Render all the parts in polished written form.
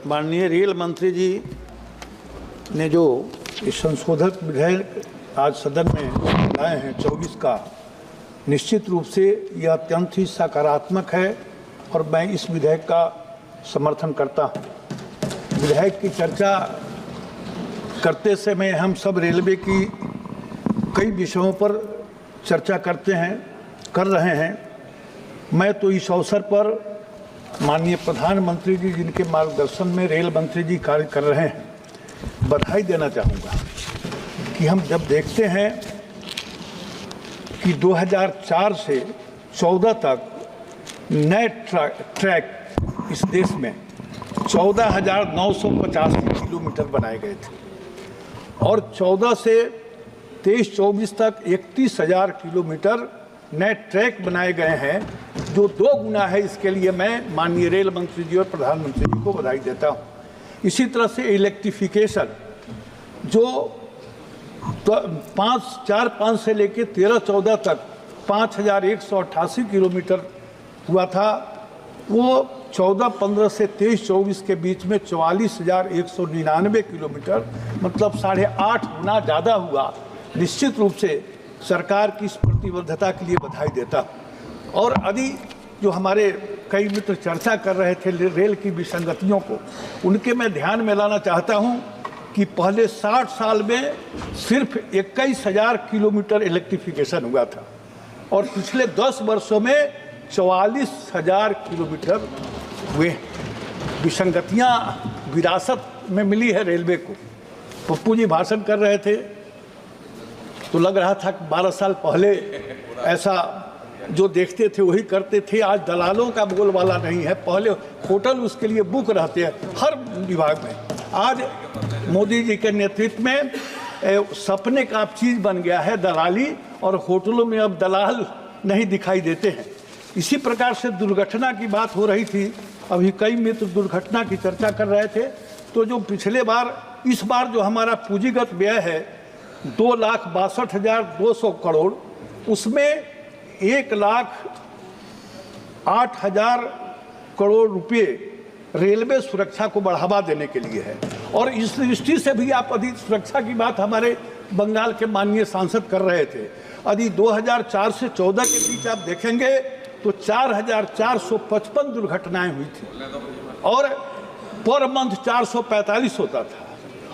माननीय रेल मंत्री जी ने जो इस संशोधक विधेयक आज सदन में लाए हैं 24 का, निश्चित रूप से यह अत्यंत ही सकारात्मक है और मैं इस विधेयक का समर्थन करता हूँ। विधेयक की चर्चा करते समय हम सब रेलवे की कई विषयों पर चर्चा कर रहे हैं। मैं तो इस अवसर पर माननीय प्रधानमंत्री जी, जिनके मार्गदर्शन में रेल मंत्री जी कार्य कर रहे हैं, बधाई देना चाहूँगा कि हम जब देखते हैं कि 2004 से 14 तक नए ट्रैक इस देश में 14,985 किलोमीटर बनाए गए थे और 14 से 23-24 तक 31,000 किलोमीटर नए ट्रैक बनाए गए हैं, जो 2 गुना है। इसके लिए मैं माननीय रेल मंत्री जी और प्रधानमंत्री जी को बधाई देता हूँ। इसी तरह से इलेक्ट्रिफिकेशन जो 4-5 से लेकर 13-14 तक 5,188 किलोमीटर हुआ था, वो 14-15 से 23-24 के बीच में 44,199 किलोमीटर, मतलब 8.5 गुना ज़्यादा हुआ। निश्चित रूप से सरकार की इस प्रतिबद्धता के लिए बधाई देता हूँ। और अभी जो हमारे कई मित्र चर्चा कर रहे थे रेल की विसंगतियों को, उनके मैं ध्यान में लाना चाहता हूँ कि पहले 60 साल में सिर्फ 21,000 किलोमीटर इलेक्ट्रिफिकेशन हुआ था और पिछले 10 वर्षों में 44,000 किलोमीटर हुए। विसंगतियाँ विरासत में मिली है रेलवे को। पप्पू जी भाषण कर रहे थे तो लग रहा था कि 12 साल पहले ऐसा जो देखते थे वही करते थे। आज दलालों का बोलबाला नहीं है। पहले होटल उसके लिए बुक रहते हैं हर विभाग में। आज मोदी जी के नेतृत्व में सपने का चीज़ बन गया है दलाली, और होटलों में अब दलाल नहीं दिखाई देते हैं। इसी प्रकार से दुर्घटना की बात हो रही थी, अभी कई मित्र दुर्घटना की चर्चा कर रहे थे। तो जो पिछले बार, इस बार जो हमारा पूंजीगत व्यय है 2,62,200 करोड़, उसमें 1,08,000 करोड़ रुपए रेलवे सुरक्षा को बढ़ावा देने के लिए है। और इस दृष्टि से भी आप अधिक सुरक्षा की बात हमारे बंगाल के माननीय सांसद कर रहे थे। यदि 2004 से 14 के बीच आप देखेंगे तो 4,455 दुर्घटनाएं हुई थी और पर मंथ 445 होता था,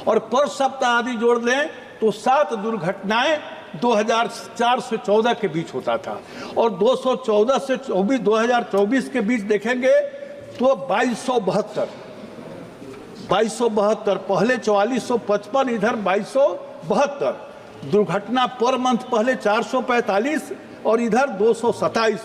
और पर सप्ताह यदि जोड़ दें तो 7 दुर्घटनाएं 2004 से 14 के बीच होता था। और 2014 से 2024 के बीच देखेंगे तो 2272, पहले 4455, इधर 2272 दुर्घटना पर मंथ। पहले 445 और इधर 227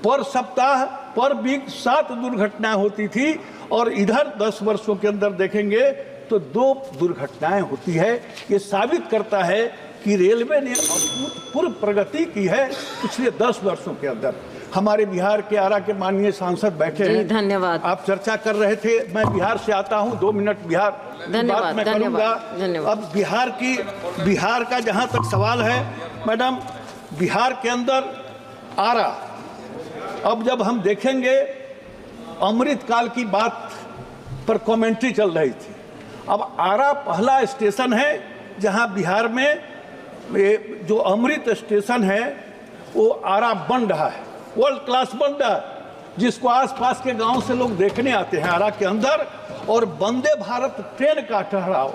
पर सप्ताह, पर वीक 7 दुर्घटनाएं होती थी, और इधर 10 वर्षों के अंदर देखेंगे तो 2 दुर्घटनाएं होती है। ये साबित करता है कि रेलवे ने अभूतपूर्व प्रगति की है पिछले 10 वर्षों के अंदर। हमारे बिहार के आरा के माननीय सांसद बैठे हैं। धन्यवाद। आप चर्चा कर रहे थे, मैं बिहार से आता हूं, 2 मिनट बिहार बात मैं करूंगा। अब बिहार का जहां तक सवाल है मैडम, बिहार के अंदर आरा, अब जब हम देखेंगे अमृत काल की बात पर कमेंट्री चल रही थी। अब आरा पहला स्टेशन है जहां बिहार में जो अमृत स्टेशन है वो आरा बन रहा है, वर्ल्ड क्लास बन रहा है, जिसको आसपास के गांव से लोग देखने आते हैं आरा के अंदर। और वंदे भारत ट्रेन का ठहराव,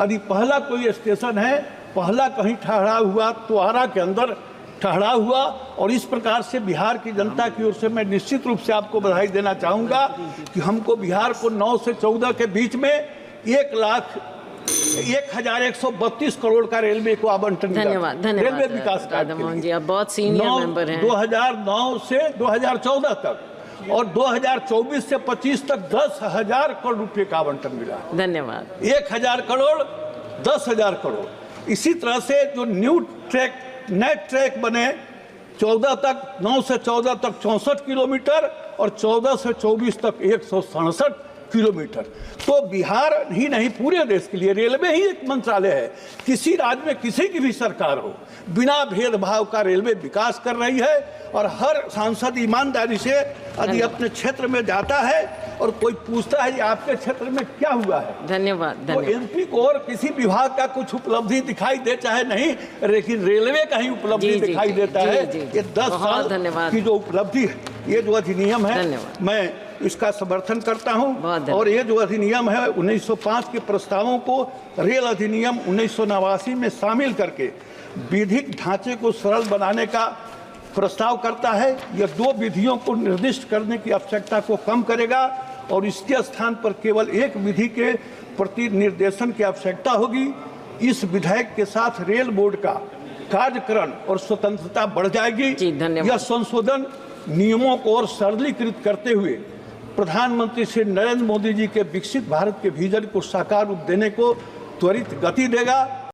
यदि पहला कोई स्टेशन है, पहला कहीं ठहराव हुआ तो आरा के अंदर ठहराव हुआ। और इस प्रकार से बिहार की जनता की ओर से मैं निश्चित रूप से आपको बधाई देना चाहूँगा कि हमको बिहार को 9 से 14 के बीच में 1,132 करोड़ का रेलवे को आवंटन मिला। धन्यवाद। रेलवे विकास राधामोहन जी, आप बहुत सीनियर मेंबर हैं। 2009 से 2014 तक और 2024 से 25 तक 10,000 करोड़ रुपए का आवंटन मिला। धन्यवाद। 1,000 करोड़, 10,000 करोड़। इसी तरह से जो नए ट्रैक बने 14 तक, 9 से 14 तक 64 किलोमीटर और 14 से 24 तक 167 किलोमीटर। तो बिहार ही नहीं पूरे देश के लिए रेलवे ही एक मंत्रालय है। किसी राज्य में किसी की भी सरकार हो, बिना भेदभाव का रेलवे विकास कर रही है और हर सांसद ईमानदारी से यदि अपने क्षेत्र में जाता है और कोई पूछता है कि आपके क्षेत्र में क्या हुआ है, धन्यवाद तो धन्यवाद। एमपी को और किसी विभाग का कुछ उपलब्धि दिखाई दे चाहे नहीं, लेकिन रेलवे का ही उपलब्धि जी, जी, दिखाई जी, देता जी, है। जी, ये 10 बहुत साल धन्यवाद। की जो उपलब्धि है, ये जो अधिनियम है, धन्यवाद। मैं इसका समर्थन करता हूं। बहुत धन्यवाद। और ये जो अधिनियम है 1905 के प्रस्तावों को रेल अधिनियम 1989 में शामिल करके विधिक ढांचे को सरल बनाने का प्रस्ताव करता है। यह 2 विधियों को निर्दिष्ट करने की आवश्यकता को कम करेगा और इसके स्थान पर केवल एक विधि के प्रति निर्देशन की आवश्यकता होगी। इस विधेयक के साथ रेल बोर्ड का कार्यकरण और स्वतंत्रता बढ़ जाएगी। जी, धन्यवाद। यह संशोधन नियमों को और सरलीकृत करते हुए प्रधानमंत्री श्री नरेंद्र मोदी जी के विकसित भारत के विजन को साकार रूप देने को त्वरित गति देगा।